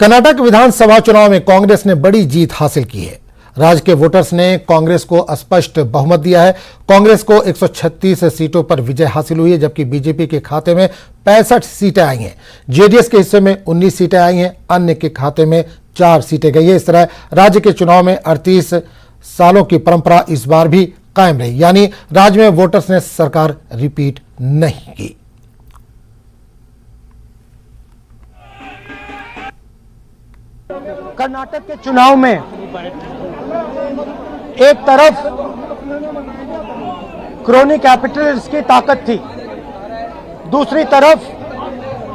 कर्नाटक विधानसभा चुनाव में कांग्रेस ने बड़ी जीत हासिल की है। राज्य के वोटर्स ने कांग्रेस को स्पष्ट बहुमत दिया है। कांग्रेस को 136 सीटों पर विजय हासिल हुई है, जबकि बीजेपी के खाते में 65 सीटें आई हैं। जेडीएस के हिस्से में 19 सीटें आई हैं, अन्य के खाते में 4 सीटें गई है। इस तरह राज्य के चुनाव में 38 सालों की परंपरा इस बार भी कायम रही, यानी राज्य में वोटर्स ने सरकार रिपीट नहीं की। कर्नाटक के चुनाव में एक तरफ क्रोनी कैपिटलिस्ट की ताकत थी, दूसरी तरफ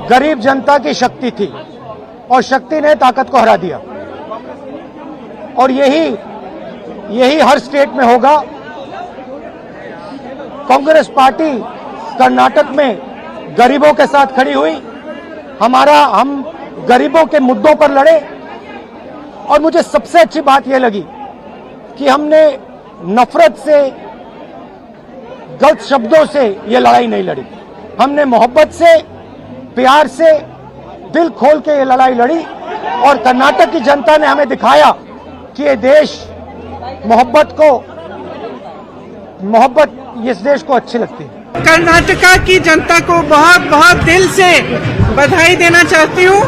गरीब जनता की शक्ति थी और शक्ति ने ताकत को हरा दिया। और यही हर स्टेट में होगा। कांग्रेस पार्टी कर्नाटक में गरीबों के साथ खड़ी हुई, हम गरीबों के मुद्दों पर लड़े। और मुझे सबसे अच्छी बात यह लगी कि हमने नफरत से, गलत शब्दों से यह लड़ाई नहीं लड़ी। हमने मोहब्बत से, प्यार से, दिल खोल के ये लड़ाई लड़ी और कर्नाटक की जनता ने हमें दिखाया कि ये देश मोहब्बत इस देश को अच्छी लगती है। कर्नाटका की जनता को बहुत बहुत दिल से बधाई देना चाहती हूँ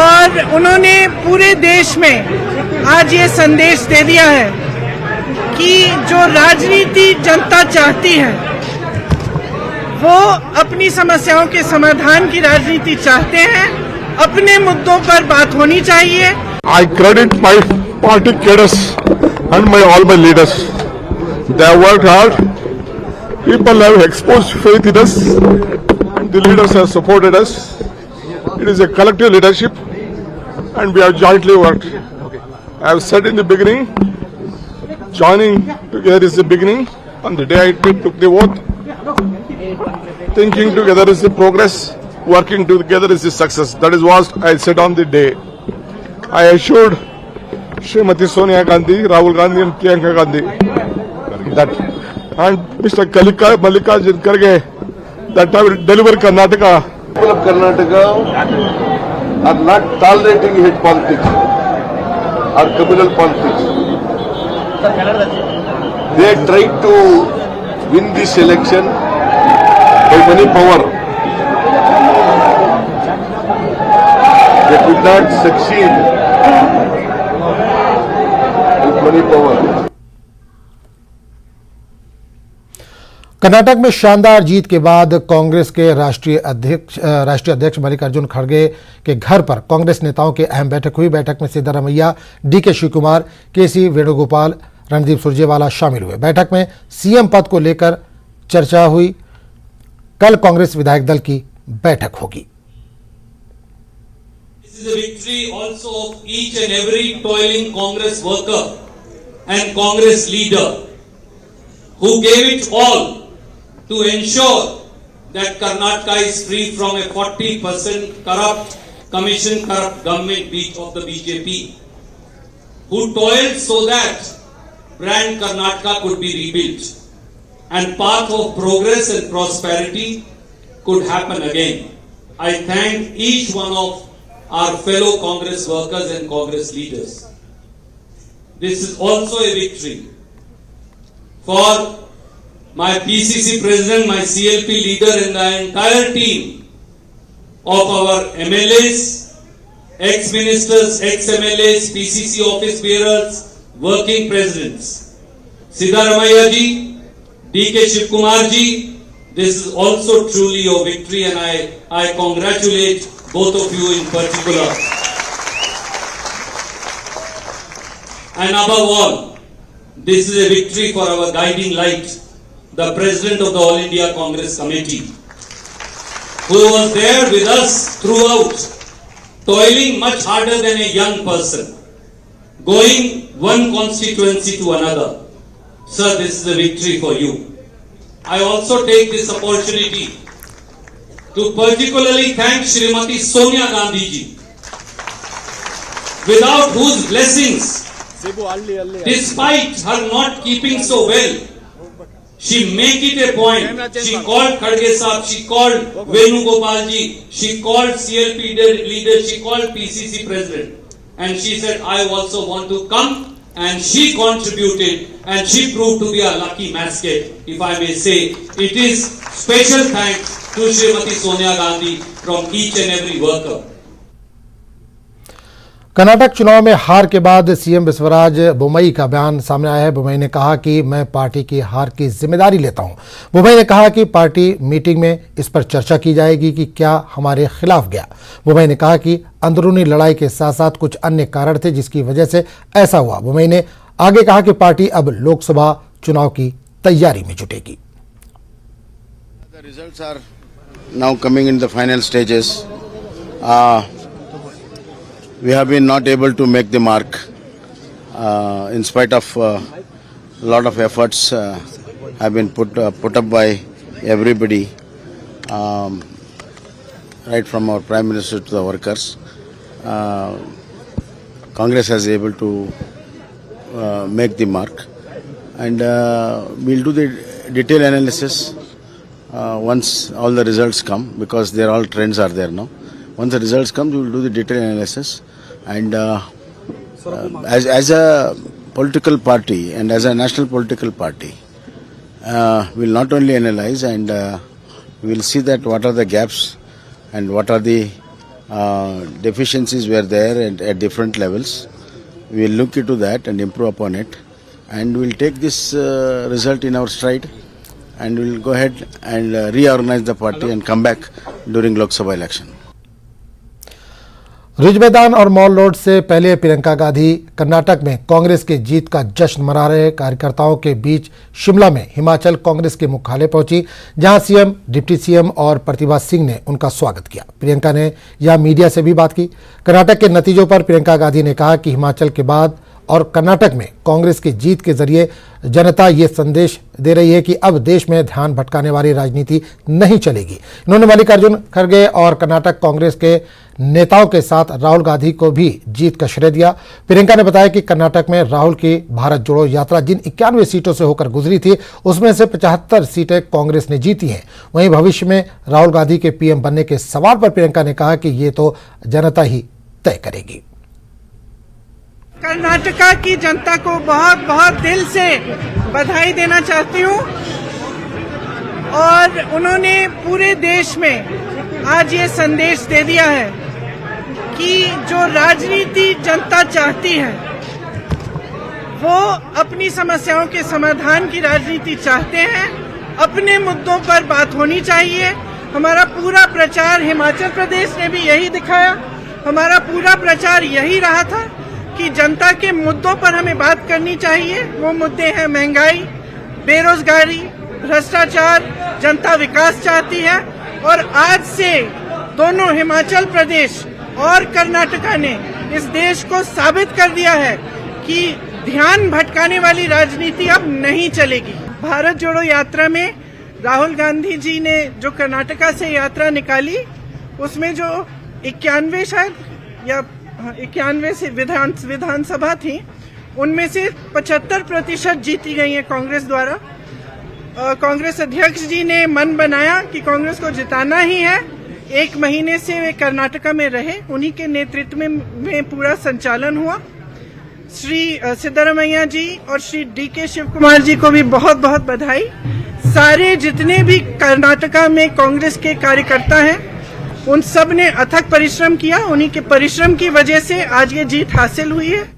और उन्होंने पूरे देश में आज ये संदेश दे दिया है कि जो राजनीति जनता चाहती है वो अपनी समस्याओं के समाधान की राजनीति चाहते हैं। अपने मुद्दों पर बात होनी चाहिए। I credit my party cadres and all my leaders. They have worked hard. People have exposed faith in us. The leaders have supported us. It is a collective leadership and we have jointly worked. I have said in the beginning, joining together is the beginning. On the day I took the oath, thinking together is the progress, working together is the success. That is what I said on the day. I assured Srimati Sonia Gandhi, Rahul Gandhi and Priyanka Gandhi that, and Mr. Mallikarjun Kharge, that I will deliver Karnataka. People of Karnataka are not tolerating hate politics or communal politics. They tried to win this election by money power. They could not succeed with money power. Karnataka में शानदार जीत के बाद कांग्रेस के राष्ट्रीय अध्यक्ष मल्लिकार्जुन खड़गे के घर पर कांग्रेस नेताओं की अहम बैठक हुई। बैठक में सिद्धारमैया, डीके शिवकुमार, केसी वेणुगोपाल, रणदीप सुरजेवाला शामिल हुए। बैठक में सीएम पद को लेकर चर्चा हुई। कल कांग्रेस विधायक दल की बैठक होगी। This is a victory also of each and every toiling Congress worker and Congress leader who gave it all to ensure that Karnataka is free from a 40% corrupt government of the BJP, who toiled so that brand Karnataka could be rebuilt and path of progress and prosperity could happen again. I thank each one of our fellow Congress workers and Congress leaders. This is also a victory for my PCC president, my CLP leader and the entire team of our MLAs, ex-ministers, ex-MLAs, PCC office bearers, working presidents. Siddharamaiah ji, DK Shivkumar ji, this is also truly your victory and I congratulate both of you in particular. And above all, this is a victory for our guiding light, the President of the All India Congress Committee, who was there with us throughout, toiling much harder than a young person, going one constituency to another. Sir, this is a victory for you. I also take this opportunity to particularly thank Srimati Sonia Gandhi ji, without whose blessings, despite her not keeping so well, she make it a point. She called Khadge Saab, she called Venugopal ji, she called CLP leader, she called PCC president. And she said, I also want to come. And she contributed and she proved to be a lucky basket, if I may say. It is special thanks to Srimati Sonia Gandhi from each and every worker. Karnataka चुनाव में हार के बाद CM Basavaraj Bommai का बयान सामने आया है। बोम्मई ने कहा कि मैं पार्टी की हार की जिम्मेदारी लेता हूं। बोम्मई ने कहा कि पार्टी मीटिंग में इस पर चर्चा की जाएगी कि क्या हमारे खिलाफ गया। बोम्मई ने कहा कि अंदरूनी लड़ाई के साथ साथ कुछ अन्य कारण थे जिसकी वजह से ऐसा हुआ। बोम्मई ने आगे कहा कि पार्टी अब लोकसभा चुनाव की तैयारी में जुटेगी। The results are now coming in the final stages. We have been not able to make the mark in spite of a lot of efforts have been put up by everybody, right from our Prime Minister to the workers. Congress has able to make the mark, and we'll do the detailed analysis once all the results come, because there all trends are there now. Once the results come, we will do the detailed analysis, and as a political party and as a national political party, we will not only analyze, and we will see that what are the gaps and what are the deficiencies were there at different levels. We will look into that and improve upon it, and we will take this result in our stride, and we will go ahead and reorganize the party and come back during Lok Sabha election. Ridge मैदान और mall road से पहले प्रियंका गांधी कर्नाटक में कांग्रेस की जीत का जश्न मना रहे कार्यकर्ताओं के बीच शिमला में हिमाचल कांग्रेस के मुख्यालय पहुंची, जहां सीएम, डिप्टी सीएम और प्रतिभा सिंह ने उनका स्वागत किया। प्रियंका ने यहां मीडिया से भी बात की। कर्नाटक के नतीजों पर प्रियंका गांधी ने कहा कि हिमाचल के बाद और कर्नाटक में कांग्रेस की जीत के जरिए जनता ये संदेश दे रही है कि अब देश में ध्यान भटकाने वाली राजनीति नहीं चलेगी। इन्होंने मल्लिकार्जुन खड़गे और कर्नाटक कांग्रेस के नेताओं के साथ राहुल गांधी को भी जीत का श्रेय दिया। प्रियंका ने बताया कि कर्नाटक में राहुल की भारत जोड़ो यात्रा जिन 91 सीटों से होकर गुजरी थी, उसमें से 75 सीटें कांग्रेस ने जीती हैं। वहीं भविष्य में राहुल गांधी के पीएम बनने के सवाल पर प्रियंका ने कहा कि ये तो जनता ही तय करेगी। कर्नाटका की जनता को बहुत बहुत दिल से बधाई देना चाहती हूँ, और उन्होंने पूरे देश में आज ये संदेश दे दिया है कि जो राजनीति जनता चाहती है वो अपनी समस्याओं के समाधान की राजनीति चाहते हैं। अपने मुद्दों पर बात होनी चाहिए। हमारा पूरा प्रचार हिमाचल प्रदेश ने भी यही दिखाया। हमारा पूरा प्रचार यही रहा था कि जनता के मुद्दों पर हमें बात करनी चाहिए। वो मुद्दे हैं महंगाई, बेरोजगारी, भ्रष्टाचार। जनता विकास चाहती है, और आज से दोनों हिमाचल प्रदेश और कर्नाटका ने इस देश को साबित कर दिया है कि ध्यान भटकाने वाली राजनीति अब नहीं चलेगी। भारत जोड़ो यात्रा में राहुल गांधी जी ने जो कर्नाटका से यात्रा निकाली, उसमें जो 91 शायद या 91 से विधानसभा थी, उनमें से 75% जीती गई है कांग्रेस द्वारा। कांग्रेस अध्यक्ष जी ने मन बनाया कि कांग्रेस को जिताना ही है। 1 महीने से वे कर्नाटका में रहे, उन्हीं के नेतृत्व में पूरा संचालन हुआ। श्री सिद्धरामैया जी और श्री DK शिव कुमार जी को भी बहुत बहुत बधाई। सारे जितने भी कर्नाटका में कांग्रेस के कार्यकर्ता हैं, उन सब ने अथक परिश्रम किया। उन्हीं के परिश्रम की वजह से आज ये जीत हासिल हुई है।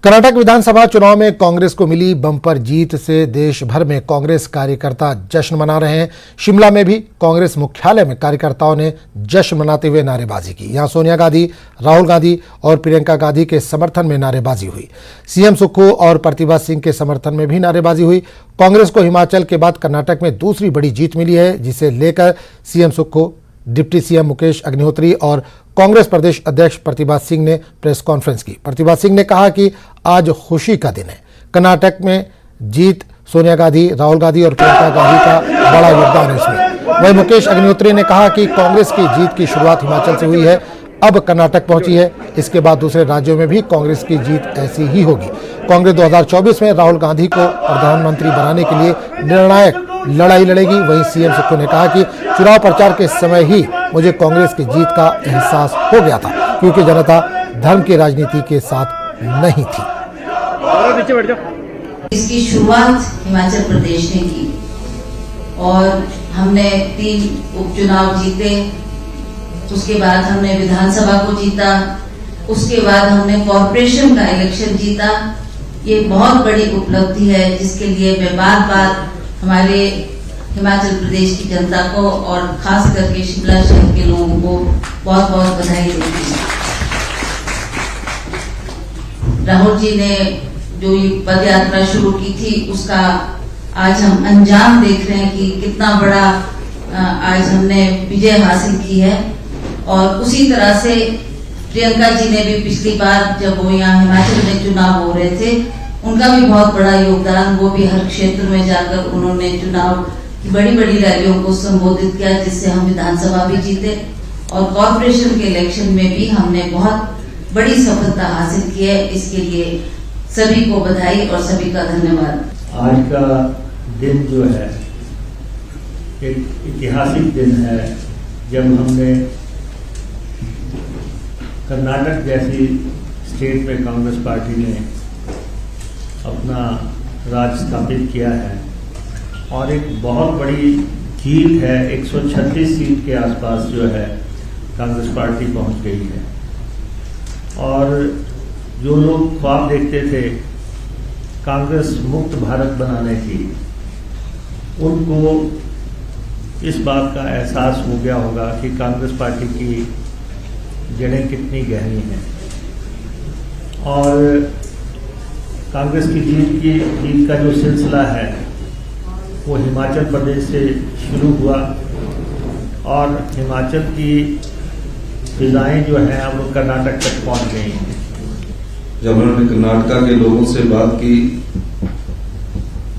कर्नाटक विधानसभा चुनाव में कांग्रेस को मिली बम्पर जीत से देश भर में कांग्रेस कार्यकर्ता जश्न मना रहे हैं। शिमला में भी कांग्रेस मुख्यालय में कार्यकर्ताओं ने जश्न मनाते हुए नारेबाजी की। यहां सोनिया गांधी, राहुल गांधी और प्रियंका गांधी के समर्थन में नारेबाजी हुई। सीएम सुक्खू और प्रतिभा सिंह के समर्थन में भी नारेबाजी हुई। कांग्रेस को हिमाचल के बाद कर्नाटक में दूसरी बड़ी जीत मिली है, जिसे लेकर CM Sukhu, deputy CM Mukesh Agnihotri और कांग्रेस प्रदेश अध्यक्ष प्रतिभा सिंह ने प्रेस कॉन्फ्रेंस की। प्रतिभा सिंह ने कहा कि आज खुशी का दिन है। कर्नाटक में जीत सोनिया गांधी, राहुल गांधी और प्रियंका गांधी का बड़ा योगदान है इसमें। वहीं मुकेश अग्निहोत्री ने कहा कि कांग्रेस की जीत की शुरुआत हिमाचल से हुई है। अब कर्नाटक पहुंची है। इसके बाद दूसरे राज्यों में भी कांग्रेस की जीत ऐसी ही होगी। कांग्रेस 2024 में राहुल गांधी को प्रधानमंत्री बनाने के लिए निर्णायक लड़ाई लड़ेगी। वहीं सीएम सुक्खू ने कहा कि चुनाव प्रचार के समय ही मुझे कांग्रेस की जीत का एहसास हो गया था, क्योंकि जनता धर्म की राजनीति के साथ नहीं थी। इसकी शुरुआत हिमाचल प्रदेश ने की और हमने 3 उपचुनाव जीते। उसके बाद हमने विधानसभा को जीता, उसके बाद हमने कॉर्पोरेशन का इलेक्शन जीता। ये बहुत बड़ी उपलब्धि है, जिसके लिए मैं बार बार हमारे हिमाचल प्रदेश की जनता को और खास करके शिमला शहर के लोगों को बहुत बहुत बधाई देती हूँ। राहुल जी ने जो ये पद यात्रा शुरू की थी, उसका आज हम अंजाम देख रहे हैं कि कितना बड़ा आज हमने विजय हासिल की है। और उसी तरह से प्रियंका जी ने भी पिछली बार जब वो यहाँ हिमाचल में चुनाव हो रहे थे, उनका भी बहुत बड़ा योगदान, वो भी हर क्षेत्र में जाकर उन्होंने चुनाव की बड़ी बड़ी रैलियों को संबोधित किया, जिससे हम विधानसभा भी जीते और कॉर्पोरेशन के इलेक्शन में भी हमने बहुत बड़ी सफलता हासिल की है। इसके लिए सभी को बधाई और सभी का धन्यवाद। आज का दिन जो है एक ऐतिहासिक दिन है, जब हमने कर्नाटक जैसी स्टेट में कांग्रेस पार्टी ने अपना राज स्थापित किया है और एक बहुत बड़ी जीत है। 136 सीट के आसपास जो है कांग्रेस पार्टी पहुंच गई है। और जो लोग ख्वाब देखते थे कांग्रेस मुक्त भारत बनाने की, उनको इस बात का एहसास हो गया होगा कि कांग्रेस पार्टी की जड़ें कितनी गहरी हैं। और कांग्रेस की जीत का जो सिलसिला है वो हिमाचल प्रदेश से शुरू हुआ और हिमाचल की फिजाएं जो हैं अब वो कर्नाटक तक पहुंच गई हैं। जब उन्होंने कर्नाटक के लोगों से बात की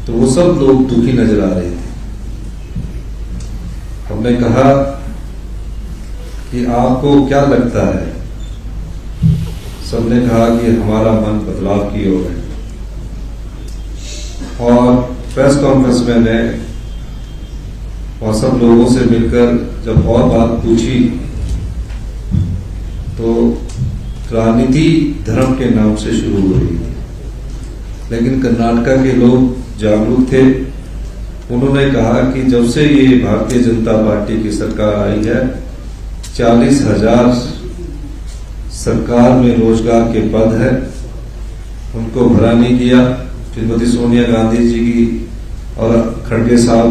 तो वो सब लोग दुखी नजर आ रहे थे। हमने कहा कि आपको क्या लगता है? सबने कहा कि हमारा मन बदलाव की ओर है। और प्रेस कॉन्फ्रेंस में मैंने और सब लोगों से मिलकर जब और बात पूछी तो राजनीति धर्म के नाम से शुरू हो रही थी, लेकिन कर्नाटक के लोग जागरूक थे। उन्होंने कहा कि जब से ये भारतीय जनता पार्टी की सरकार आई है, 40,000 सरकार में रोजगार के पद है, उनको भरा नहीं किया। श्रीमती सोनिया गांधी जी की और खड़गे साहब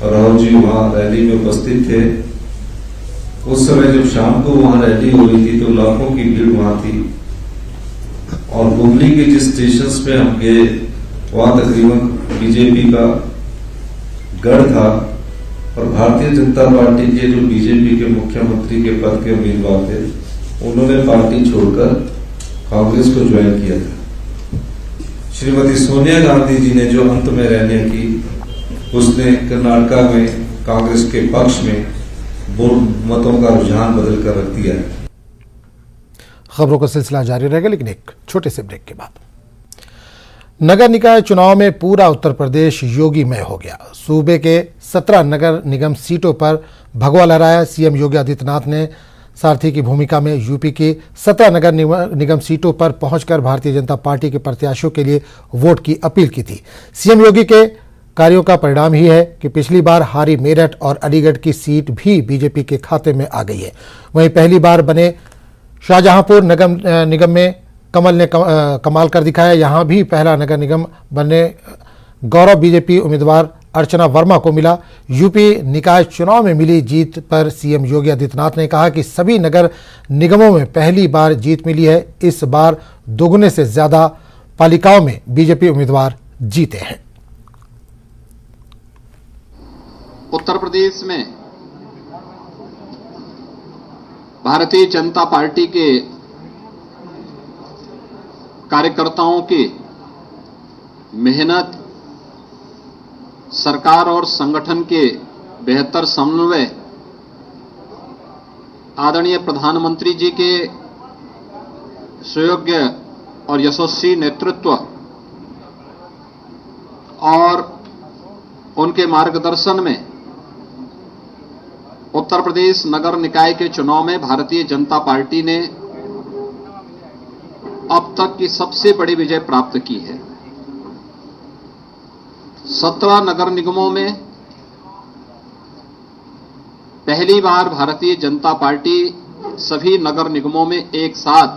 और राहुल जी वहां रैली में उपस्थित थे। उस समय जब शाम को वहां रैली हो रही थी तो लाखों की भीड़ वहां थी। और हुगली के जिस स्टेशन पे हम गए वहां तकरीबन बीजेपी का गढ़ था और भारतीय जनता पार्टी के जो बीजेपी के मुख्यमंत्री के पद के उम्मीदवार थे, उन्होंने पार्टी छोड़कर कांग्रेस को ज्वाइन किया था। श्रीमती सोनिया गांधी जी ने जो अंत में रहने की, उसने कर्नाटक में कांग्रेस के पक्ष में मतों का रुझान बदल कर रख दिया है। खबरों का सिलसिला जारी रहेगा, लेकिन एक छोटे से ब्रेक के बाद। नगर निकाय चुनाव में पूरा उत्तर प्रदेश योगीमय हो गया। सूबे के 17 नगर निगम सीटों पर भगवा लहराया। सीएम योगी आदित्यनाथ ने सारथी की भूमिका में यूपी की 17 नगर निगम सीटों पर पहुंचकर भारतीय जनता पार्टी के प्रत्याशियों के लिए वोट की अपील की थी। सीएम योगी के कार्यों का परिणाम ही है कि पिछली बार हारी मेरठ और अलीगढ़ की सीट भी बीजेपी के खाते में आ गई है। वहीं पहली बार बने शाहजहांपुर नगर निगम में कमल ने कमाल कर दिखाया। यहां भी पहला नगर निगम बनने गौरव बीजेपी उम्मीदवार अर्चना वर्मा को मिला। यूपी निकाय चुनाव में मिली जीत पर सीएम योगी आदित्यनाथ ने कहा कि सभी नगर निगमों में पहली बार जीत मिली है। इस बार दोगुने से ज्यादा पालिकाओं में बीजेपी उम्मीदवार जीते हैं। उत्तर प्रदेश में भारतीय जनता पार्टी के कार्यकर्ताओं की मेहनत, सरकार और संगठन के बेहतर समन्वय आदरणीय प्रधानमंत्री जी के सुयोग्य और यशस्वी नेतृत्व और उनके मार्गदर्शन में उत्तर प्रदेश नगर निकाय के चुनाव में भारतीय जनता पार्टी ने अब तक की सबसे बड़ी विजय प्राप्त की है। 17 नगर निगमों में पहली बार भारतीय जनता पार्टी सभी नगर निगमों में एक साथ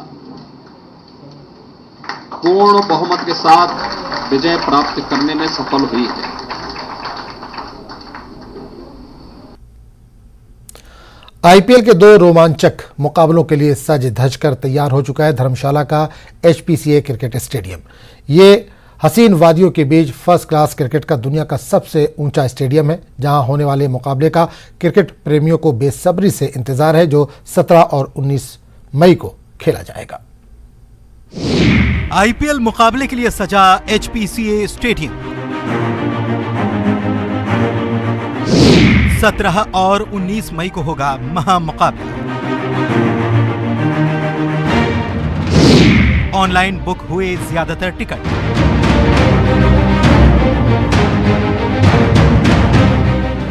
पूर्ण बहुमत के साथ विजय प्राप्त करने में सफल हुई है। आईपीएल के 2 रोमांचक मुकाबलों के लिए सज धज कर तैयार हो चुका है धर्मशाला का एचपीसीए क्रिकेट स्टेडियम। ये हसीन वादियों के बीच फर्स्ट क्लास क्रिकेट का दुनिया का सबसे ऊंचा स्टेडियम है, जहां होने वाले मुकाबले का क्रिकेट प्रेमियों को बेसब्री से इंतजार है, जो 17 और 19 मई को खेला जाएगा। आईपीएल मुकाबले के लिए सजा एचपीसीए स्टेडियम। 17 और 19 मई को होगा महामुकाबला। ऑनलाइन बुक हुए ज्यादातर टिकट।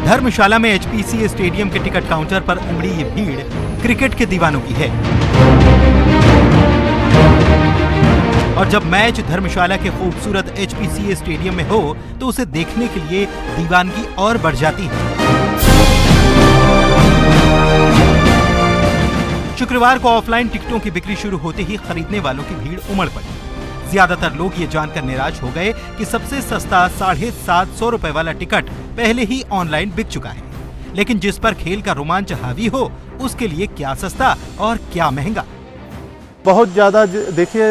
धर्मशाला में एचपीसीए स्टेडियम के टिकट काउंटर पर उमड़ी ये भीड़ क्रिकेट के दीवानों की है। और जब मैच धर्मशाला के खूबसूरत एचपीसीए स्टेडियम में हो तो उसे देखने के लिए दीवानगी और बढ़ जाती है। शुक्रवार को ऑफलाइन टिकटों की बिक्री शुरू होते ही खरीदने वालों की भीड़ उमड़ पड़ी। ज्यादातर लोग ये जानकर निराश हो गए कि सबसे सस्ता 750 रुपए वाला टिकट पहले ही ऑनलाइन बिक चुका है। लेकिन जिस पर खेल का रोमांच हावी हो, उसके लिए क्या सस्ता और क्या महंगा। बहुत ज़्यादा देखिए,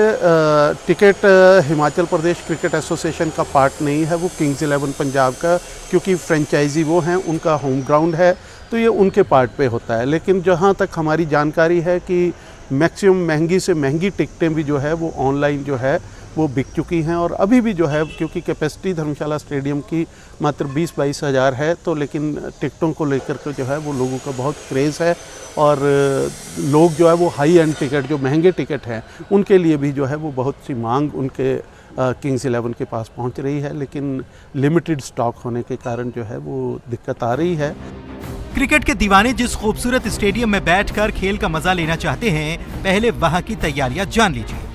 ticket Himachal Pradesh cricket association का पार्ट नहीं है, वो किंग्स 11 पंजाब का, क्योंकि फ्रेंचाइजी वो हैं, उनका होम ग्राउंड है, तो ये उनके पार्ट पे होता है। लेकिन जहाँ तक हमारी जानकारी है कि मैक्सिमम महंगी से महंगी टिकटें भी जो है वो ऑनलाइन जो है वो बिक चुकी हैं। और अभी भी जो है, क्योंकि कैपेसिटी धर्मशाला स्टेडियम की मात्र 20-22 हज़ार है, तो लेकिन टिकटों को लेकर के जो है वो लोगों का बहुत क्रेज़ है। और लोग जो है वो हाई एंड टिकट, जो महंगे टिकट हैं, उनके लिए भी जो है वो बहुत सी मांग उनके किंग्स 11 के पास पहुंच रही है। लेकिन लिमिटेड स्टॉक होने के कारण जो है वो दिक्कत आ रही है। क्रिकेट के दीवाने जिस खूबसूरत स्टेडियम में बैठकर खेल का मजा लेना चाहते हैं, पहले वहां की तैयारियां जान लीजिए।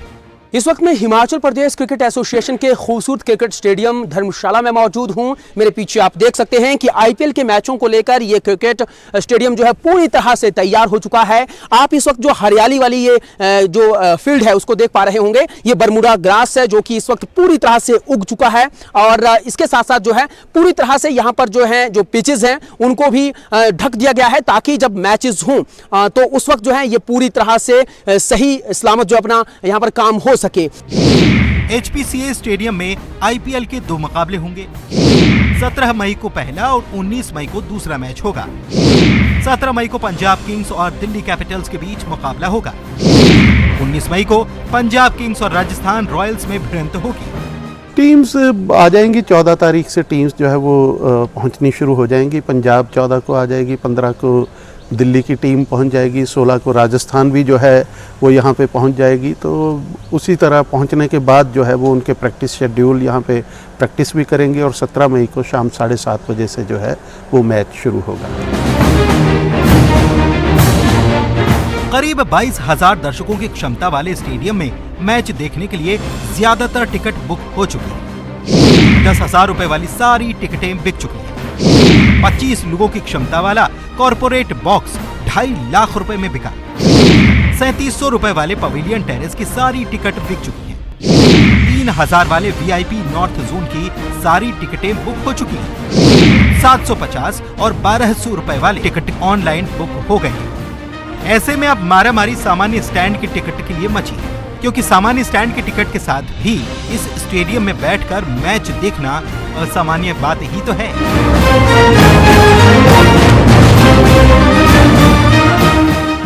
इस वक्त मैं हिमाचल प्रदेश क्रिकेट एसोसिएशन के खूबसूरत क्रिकेट स्टेडियम धर्मशाला में मौजूद हूं। मेरे पीछे आप देख सकते हैं कि आईपीएल के मैचों को लेकर ये क्रिकेट स्टेडियम जो है पूरी तरह से तैयार हो चुका है। आप इस वक्त जो हरियाली वाली ये जो फील्ड है उसको देख पा रहे होंगे, ये बरमूडा ग्रास है जो कि इस वक्त पूरी तरह से उग चुका है। और इसके साथ साथ जो है पूरी तरह से यहाँ पर जो है जो पिचेस हैं उनको भी ढक दिया गया है, ताकि जब मैचेस हों तो उस वक्त जो है ये पूरी तरह से सही सलामत जो अपना यहाँ पर काम हो सके। एचपीसीए स्टेडियम में आईपीएल के 2 मुकाबले होंगे। 17 मई को पहला और 19 मई को दूसरा मैच होगा। 17 मई को पंजाब किंग्स और दिल्ली कैपिटल्स के बीच मुकाबला होगा। 19 मई को पंजाब किंग्स और राजस्थान रॉयल्स में भिड़ंत होगी। टीम्स आ जाएंगी 14 तारीख से, टीम्स जो है वो पहुंचनी शुरू हो जाएंगी। पंजाब 14 को आ जाएगी, 15 को दिल्ली की टीम पहुंच जाएगी, 16 को राजस्थान भी जो है वो यहाँ पे पहुंच जाएगी। तो उसी तरह पहुंचने के बाद जो है वो उनके प्रैक्टिस शेड्यूल यहाँ पे प्रैक्टिस भी करेंगे। और 17 मई को शाम 7:30 बजे से जो है वो मैच शुरू होगा। करीब 22,000 दर्शकों की क्षमता वाले स्टेडियम में मैच देखने के लिए ज्यादातर टिकट बुक हो चुकी है। 10,000 रुपए वाली सारी टिकटें बिक चुकी हैं। 25 लोगों की क्षमता वाला कॉर्पोरेट बॉक्स 2.5 लाख रुपए में बिका। 3700 रुपए वाले पवेलियन टेरेस की सारी टिकट बिक चुकी हैं। 3000 वाले वीआईपी नॉर्थ जोन की सारी टिकटें बुक हो चुकी हैं। 750 और 1200 रुपए वाले टिकट ऑनलाइन बुक हो गए हैं। ऐसे में अब मारामारी सामान्य स्टैंड की टिकट के लिए मची, क्योंकि सामान्य स्टैंड की टिकट के साथ भी इस स्टेडियम में बैठकर मैच देखना असामान्य बात ही तो है।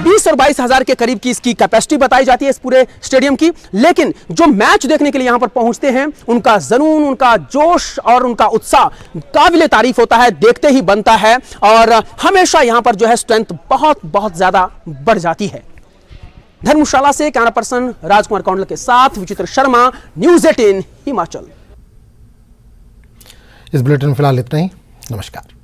20 और 22,000 के करीब की इसकी कैपेसिटी बताई जाती है इस पूरे स्टेडियम की। लेकिन जो मैच देखने के लिए यहां पर पहुंचते हैं, उनका जुनून, उनका जोश और उनका उत्साह काबिले तारीफ होता है, देखते ही बनता है और हमेशा यहां पर जो है स्ट्रेंथ बहुत बहुत ज्यादा बढ़ जाती है। धर्मशाला से कैमरा पर्सन राजकुमार कौंडल के साथ विचित्र शर्मा, न्यूज़ 18 हिमाचल। इस बुलेटिन में फिलहाल इतना ही। नमस्कार।